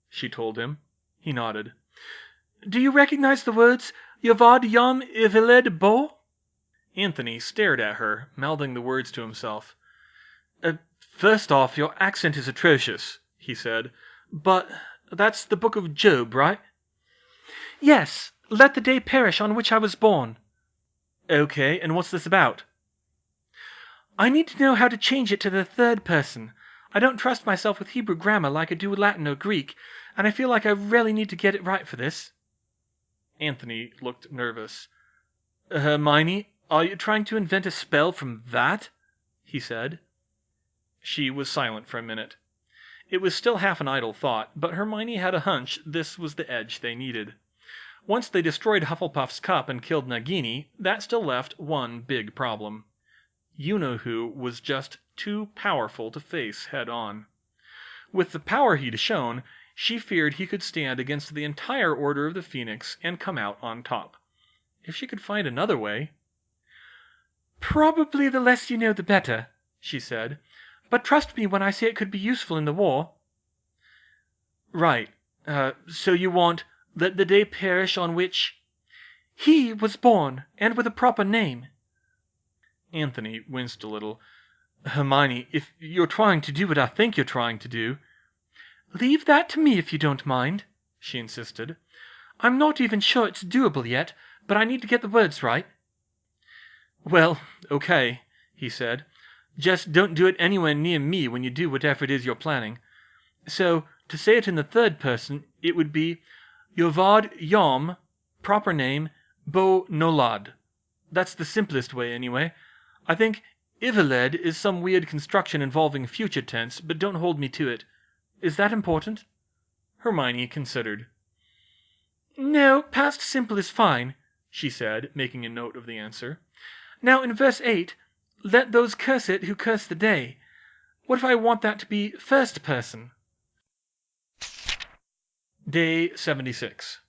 She told him. He nodded. Do you recognize the words Yavad Yom Iveled Bo? Anthony stared at her, mouthing the words to himself. First off, your accent is atrocious, he said. But that's the book of Job, right? Yes, let the day perish on which I was born. Okay, and what's this about? I need to know how to change it to the third person. I don't trust myself with Hebrew grammar like I do with Latin or Greek, and I feel like I really need to get it right for this. Anthony looked nervous. Hermione, are you trying to invent a spell from that? He said. She was silent for a minute. It was still half an idle thought, but Hermione had a hunch this was the edge they needed. Once they destroyed Hufflepuff's cup and killed Nagini, that still left one big problem. You-know-who was just too powerful to face head-on. With the power he'd shown, she feared he could stand against the entire Order of the Phoenix and come out on top. If she could find another way... Probably the less you know the better, she said. But trust me when I say it could be useful in the war. Right. So you want, let the day perish on which... He was born, and with a proper name. Anthony winced a little. Hermione, if you're trying to do what I think you're trying to do... Leave that to me if you don't mind, she insisted. I'm not even sure it's doable yet, but I need to get the words right. Well, okay, he said. Just don't do it anywhere near me when you do whatever it is you're planning. So, to say it in the third person, it would be Yovad Yom, proper name, Bo Nolad. That's the simplest way, anyway. I think Iveled is some weird construction involving future tense, but don't hold me to it. Is that important? Hermione considered. No, past simple is fine, she said, making a note of the answer. Now, in verse 8, let those curse it who curse the day. What if I want that to be first person? Day 76.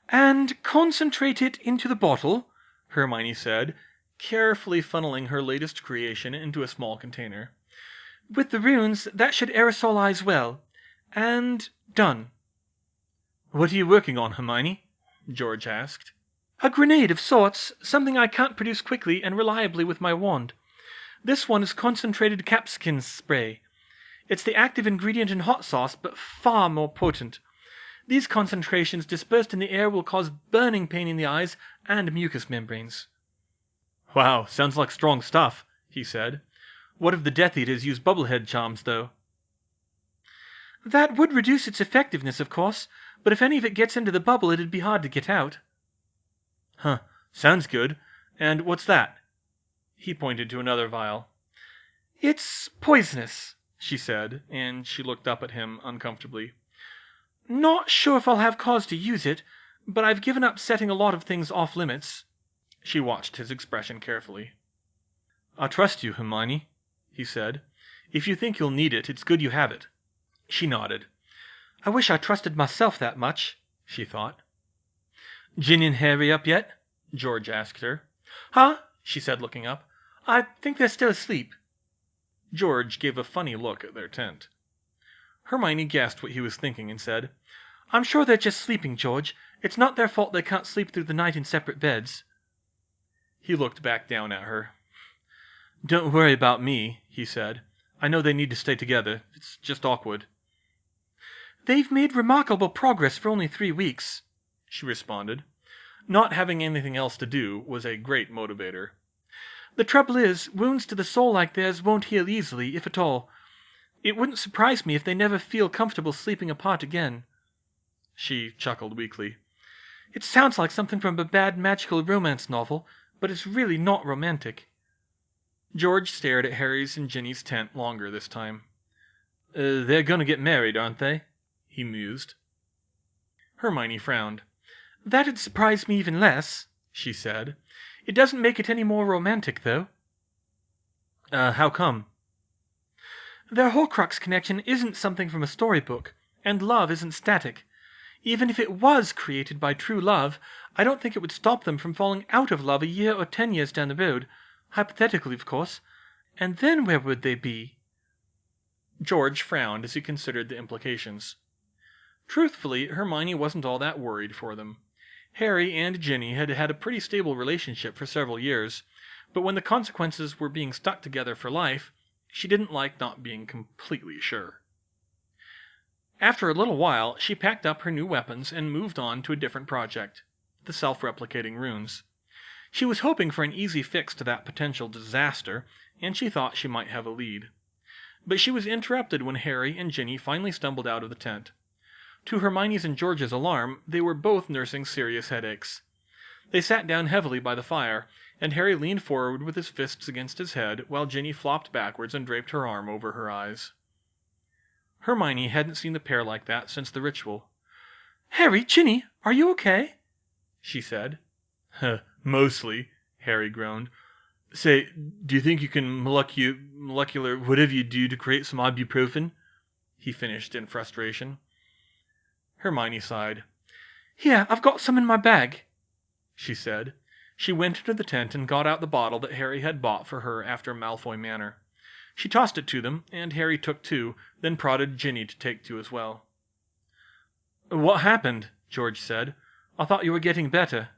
And concentrate it into the bottle, Hermione said, carefully funneling her latest creation into a small container. With the runes, that should aerosolize well. And done. What are you working on, Hermione? George asked. A grenade of sorts, something I can't produce quickly and reliably with my wand. This one is concentrated capsicum spray. It's the active ingredient in hot sauce, but far more potent. These concentrations dispersed in the air will cause burning pain in the eyes and mucous membranes. Wow, sounds like strong stuff, he said. What if the Death Eaters use bubblehead charms, though? That would reduce its effectiveness, of course, but if any of it gets into the bubble, it'd be hard to get out. Huh, sounds good. And what's that? He pointed to another vial. It's poisonous, she said, and she looked up at him uncomfortably. Not sure if I'll have cause to use it, but I've given up setting a lot of things off limits. She watched his expression carefully. I trust you, Hermione, he said. If you think you'll need it, it's good you have it. She nodded. I wish I trusted myself that much, she thought. Ginny and Harry up yet? George asked her. Huh? She said, looking up. I think they're still asleep. George gave a funny look at their tent. Hermione guessed what he was thinking and said, I'm sure they're just sleeping, George. It's not their fault they can't sleep through the night in separate beds. He looked back down at her. Don't worry about me, he said. I know they need to stay together. It's just awkward. They've made remarkable progress for only 3 weeks, she responded. Not having anything else to do was a great motivator. The trouble is, wounds to the soul like theirs won't heal easily, if at all. It wouldn't surprise me if they never feel comfortable sleeping apart again. She chuckled weakly. It sounds like something from a bad magical romance novel, but it's really not romantic. George stared at Harry's and Ginny's tent longer this time. They're going to get married, aren't they? He mused. Hermione frowned. That'd surprise me even less, she said. It doesn't make it any more romantic, though. How come? Their Horcrux connection isn't something from a storybook, and love isn't static. Even if it was created by true love, I don't think it would stop them from falling out of love a year or 10 years down the road. Hypothetically, of course. And then where would they be? George frowned as he considered the implications. Truthfully, Hermione wasn't all that worried for them. Harry and Ginny had had a pretty stable relationship for several years, but when the consequences were being stuck together for life, she didn't like not being completely sure. After a little while, she packed up her new weapons and moved on to a different project, the self-replicating runes. She was hoping for an easy fix to that potential disaster, and she thought she might have a lead. But she was interrupted when Harry and Ginny finally stumbled out of the tent. To Hermione's and George's alarm, they were both nursing serious headaches. They sat down heavily by the fire, and Harry leaned forward with his fists against his head, while Ginny flopped backwards and draped her arm over her eyes. Hermione hadn't seen the pair like that since the ritual. "Harry, Ginny, are you okay?" she said. Mostly, Harry groaned. Say, do you think you can molecular whatever you do to create some ibuprofen? He finished in frustration. Hermione sighed. "Here, I've got some in my bag," she said. She went into the tent and got out the bottle that Harry had bought for her after Malfoy Manor. She tossed it to them, and Harry took 2, then prodded Ginny to take 2 as well. "What happened?" George said. "I thought you were getting better."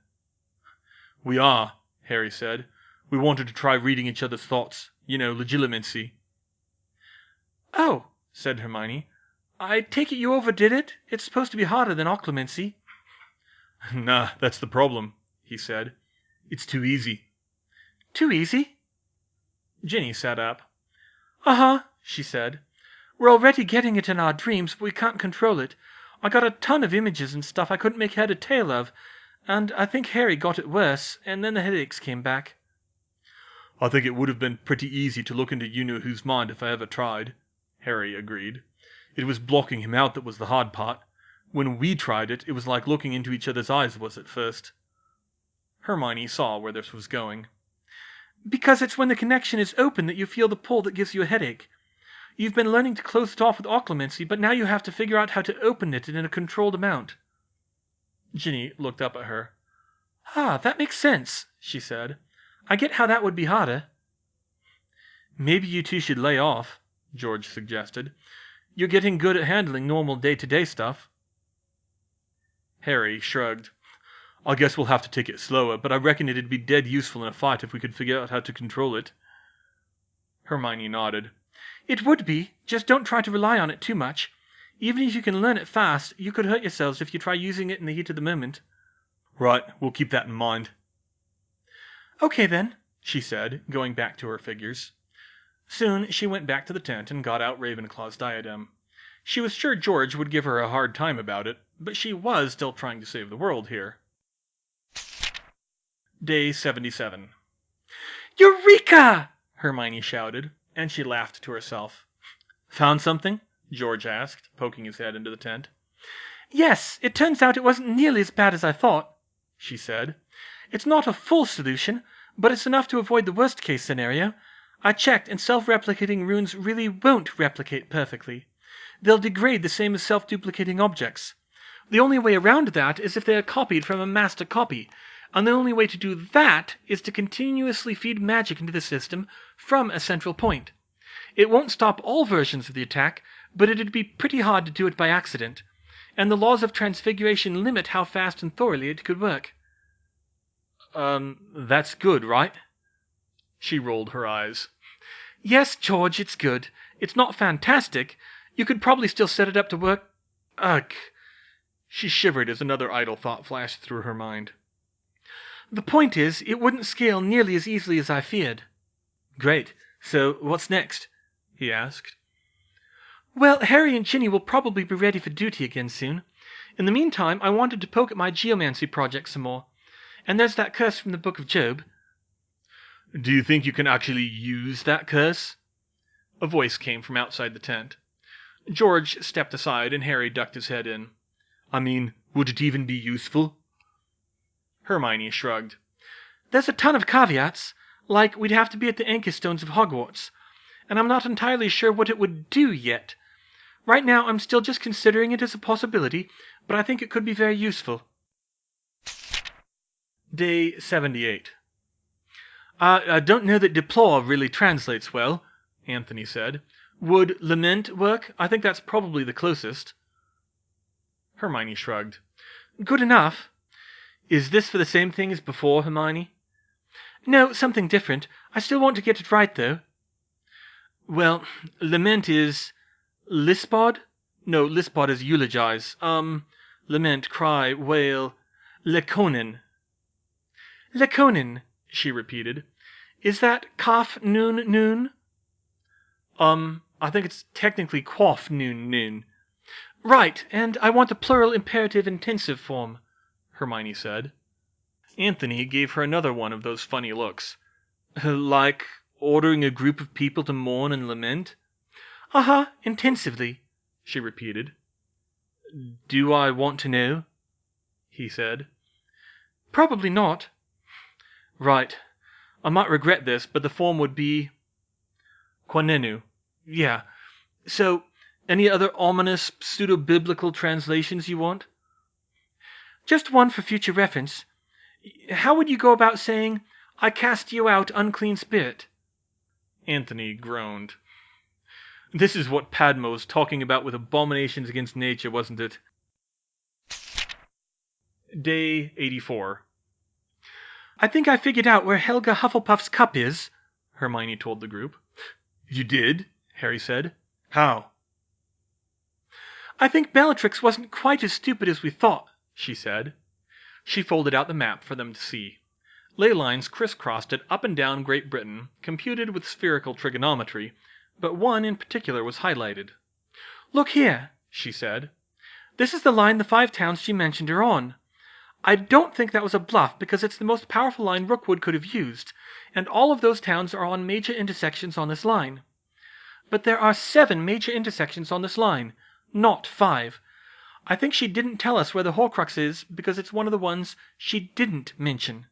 "We are," Harry said. "We wanted to try reading each other's thoughts. You know, legilimency." "Oh," said Hermione. "I take it you overdid it? It's supposed to be harder than occlumency." "Nah, that's the problem," he said. "It's too easy." "Too easy?" Ginny sat up. "Uh-huh," she said. "We're already getting it in our dreams, but we can't control it. I got a ton of images and stuff I couldn't make head or tail of, and I think Harry got it worse, and then the headaches came back." "I think it would have been pretty easy to look into you-know-who's mind if I ever tried," Harry agreed. "It was blocking him out that was the hard part. When we tried it, it was like looking into each other's eyes was at first." Hermione saw where this was going. "Because it's when the connection is open that you feel the pull that gives you a headache. You've been learning to close it off with occlumency, but now you have to figure out how to open it in a controlled amount." Ginny looked up at her. "Ah, that makes sense," she said. "I get how that would be harder." "Maybe you two should lay off," George suggested. "You're getting good at handling normal day-to-day stuff." Harry shrugged. "I guess we'll have to take it slower, but I reckon it'd be dead useful in a fight if we could figure out how to control it." Hermione nodded. "It would be, just don't try to rely on it too much. Even if you can learn it fast, you could hurt yourselves if you try using it in the heat of the moment." "Right, we'll keep that in mind." "Okay then," she said, going back to her figures. Soon she went back to the tent and got out Ravenclaw's diadem. She was sure George would give her a hard time about it, but she was still trying to save the world here. Day 77. "Eureka!" Hermione shouted, and she laughed to herself. "Found something?" George asked, poking his head into the tent. "Yes, it turns out it wasn't nearly as bad as I thought," she said. "It's not a full solution, but it's enough to avoid the worst-case scenario. I checked, and self-replicating runes really won't replicate perfectly. They'll degrade the same as self-duplicating objects. The only way around that is if they are copied from a master copy, and the only way to do that is to continuously feed magic into the system from a central point. It won't stop all versions of the attack, but it'd be pretty hard to do it by accident. And the laws of transfiguration limit how fast and thoroughly it could work. That's good, right? She rolled her eyes. Yes, George, it's good. It's not fantastic. You could probably still set it up to work. Ugh. She shivered as another idle thought flashed through her mind. The point is, it wouldn't scale nearly as easily as I feared. Great. So, what's next? He asked. Well, Harry and Ginny will probably be ready for duty again soon. In the meantime, I wanted to poke at my geomancy project some more. And there's that curse from the Book of Job. Do you think you can actually use that curse? A voice came from outside the tent. George stepped aside and Harry ducked his head in. I mean, would it even be useful? Hermione shrugged. There's a ton of caveats, like we'd have to be at the Anchor Stones of Hogwarts, and I'm not entirely sure what it would do yet. Right now I'm still just considering it as a possibility, but I think it could be very useful. Day 78. I don't know that deplore really translates well, Anthony said. Would lament work? I think that's probably the closest. Hermione shrugged. Good enough. Is this for the same thing as before, Hermione? No, something different. I still want to get it right, though. Well, lament is... lispod? No, lispod is eulogize. Lament, cry, wail... lekonin. Lekonin, she repeated. Is that kaf noon noon? I think it's technically quaff noon noon. Right, and I want the plural imperative intensive form, Hermione said. Anthony gave her another one of those funny looks. Like ordering a group of people to mourn and lament? Intensively, she repeated. Do I want to know? He said. Probably not. Right. I might regret this, but the form would be... Quanenu. Yeah. So, any other ominous, pseudo-biblical translations you want? Just one for future reference. How would you go about saying, I cast you out, unclean spirit? Anthony groaned. This is what Padmo's talking about with abominations against nature, wasn't it? Day 84. I think I figured out where Helga Hufflepuff's cup is, Hermione told the group. You did? Harry said. How? I think Bellatrix wasn't quite as stupid as we thought, she said. She folded out the map for them to see. Ley lines crisscrossed it up and down Great Britain, computed with spherical trigonometry, but one in particular was highlighted. Look here, she said. This is the line the 5 towns she mentioned are on. I don't think that was a bluff because it's the most powerful line Rookwood could have used, and all of those towns are on major intersections on this line. But there are 7 major intersections on this line, not 5. I think she didn't tell us where the Horcrux is because it's one of the ones she didn't mention.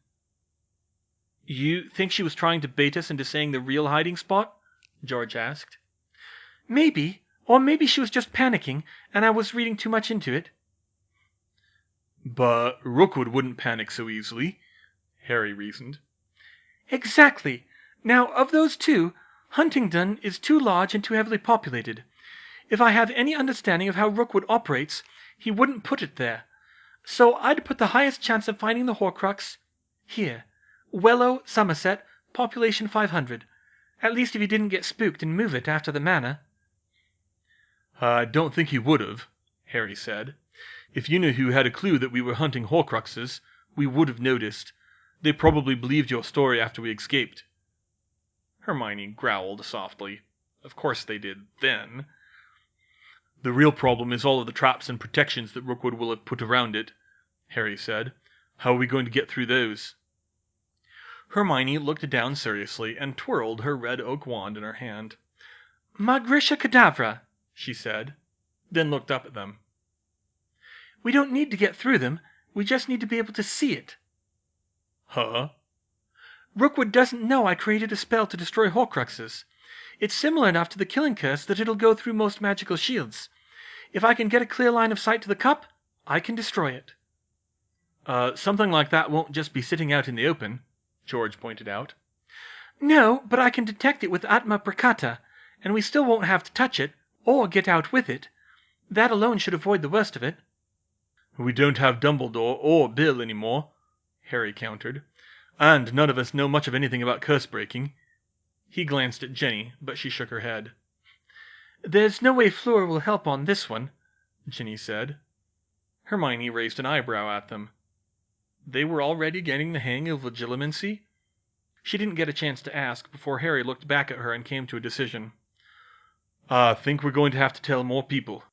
You think she was trying to bait us into saying the real hiding spot? George asked. Maybe, or maybe she was just panicking and I was reading too much into it. But Rookwood wouldn't panic so easily, Harry reasoned. Exactly. Now, of those 2, Huntingdon is too large and too heavily populated. If I have any understanding of how Rookwood operates, he wouldn't put it there. So I'd put the highest chance of finding the Horcrux here. Wellow, Somerset, population 500. At least if he didn't get spooked and move it after the manor. I don't think he would have, Harry said. If you knew who had a clue that we were hunting Horcruxes, we would have noticed. They probably believed your story after we escaped. Hermione growled softly. Of course they did then. The real problem is all of the traps and protections that Rookwood will have put around it, Harry said. How are we going to get through those? Hermione looked down seriously and twirled her red oak wand in her hand. Magrisha Cadavra, she said, then looked up at them. We don't need to get through them, we just need to be able to see it. Huh? Rookwood doesn't know I created a spell to destroy Horcruxes. It's similar enough to the killing curse that it'll go through most magical shields. If I can get a clear line of sight to the cup, I can destroy it. Something like that won't just be sitting out in the open, George pointed out. No, but I can detect it with Atma Prakata, and we still won't have to touch it, or get out with it. That alone should avoid the worst of it." "We don't have Dumbledore or Bill any more," Harry countered. "And none of us know much of anything about curse breaking." He glanced at Jenny, but she shook her head. "There's no way Fleur will help on this one," Ginny said. Hermione raised an eyebrow at them. They were already getting the hang of legilimency? She didn't get a chance to ask before Harry looked back at her and came to a decision. "I think we're going to have to tell more people,"